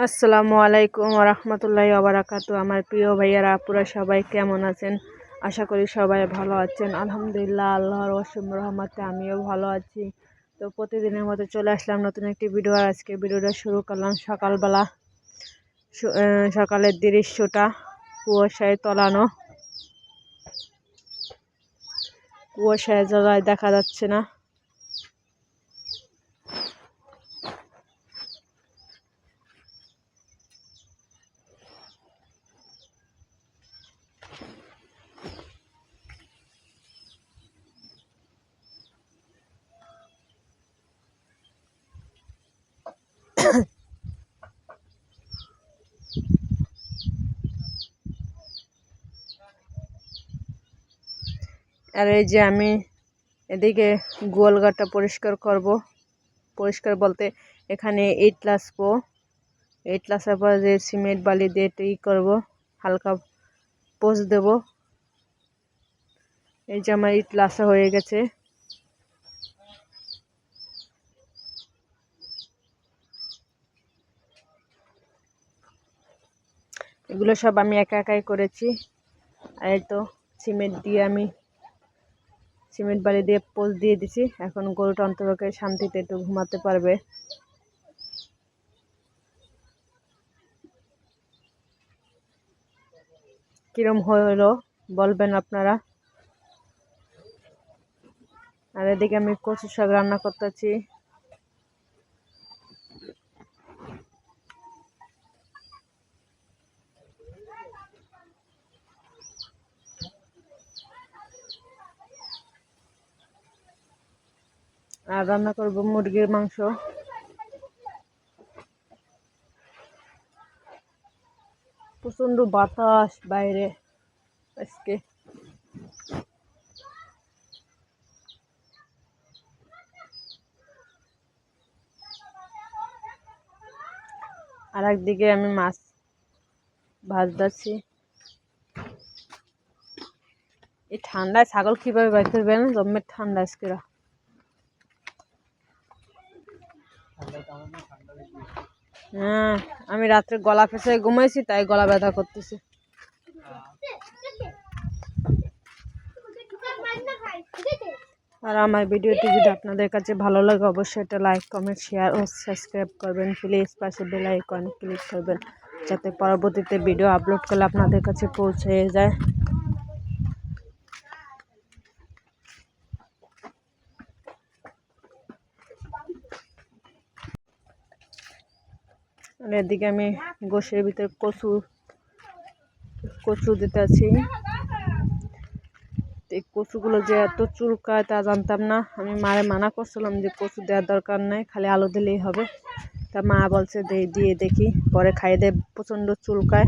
আসসালামু আলাইকুম রহমতুল্লাহি ওবারাকাতু। আমার প্রিয় ভাইয়ারা আপুরা সবাই কেমন আছেন? আশা করি সবাই ভালো আছেন। আলহামদুলিল্লাহ, আল্লাহর অসীম রহমতে আমিও ভালো আছি। তো প্রতিদিনের মতো চলে আসলাম নতুন একটি ভিডিও। আর আজকে ভিডিওটা শুরু করলাম সকালবেলা। সকালের দৃশ্যটা কুয়াশায় তলানো, কুয়াশায় জায়গায় দেখা যাচ্ছে না। আর এই যে আমি এদিকে গোয়ালঘরটা পরিষ্কার করব। পরিষ্কার বলতে এখানে ইট লাসবো, ইট লাসার পর যে সিমেন্ট বালি দিয়ে করব, হালকা পোজ দেব। এই যে আমার ইট লাসা হয়ে গেছে। এগুলো সব আমি একা একাই করেছি। আর এই তো সিমেন্ট বালি দিয়ে পোজ দিয়ে দিছি। এখন গরুটা অন্তরকে শান্তিতে একটু ঘুমাতে পারবে। কিরম হলো বলবেন আপনারা। আর এদিকে আমি কচু শাক রান্না করতেছি। আর রান্না করব মুরগির মাংস। প্রচন্ড বাতাস বাইরে আজকে। আর একদিকে আমি মাছ ভাজতেছি। এই ঠান্ডায় ছাগল কিভাবে বাই করবেন? জম্মের ঠান্ডা আজকে। হ্যাঁ, আমি রাত্রে গলা ফেঁসে ঘুমাইছি, তাই গলা ব্যথা করতেছে। আর আমার ভিডিওটি যদি আপনাদের কাছে ভালো লাগে অবশ্যই একটা লাইক, কমেন্ট, শেয়ার ও সাবস্ক্রাইব করবেন। প্লিজ পাশে বেল আইকন ক্লিক করবেন, যাতে পরবর্তীতে ভিডিও আপলোড করলে আপনাদের কাছে পৌঁছে যায়। আর এদিকে আমি গোশের ভিতরে কচু দিতে আছি। এই কচুগুলো যে এত চুলকায় তা জানতাম না। আমি মারে মানা করছিলাম যে কচু দেওয়ার দরকার নাই, খালি আলু দিলেই হবে। তা মা বলছে দিয়ে দেখি, পরে খাইয়ে দেয়, প্রচণ্ড চুলকায়।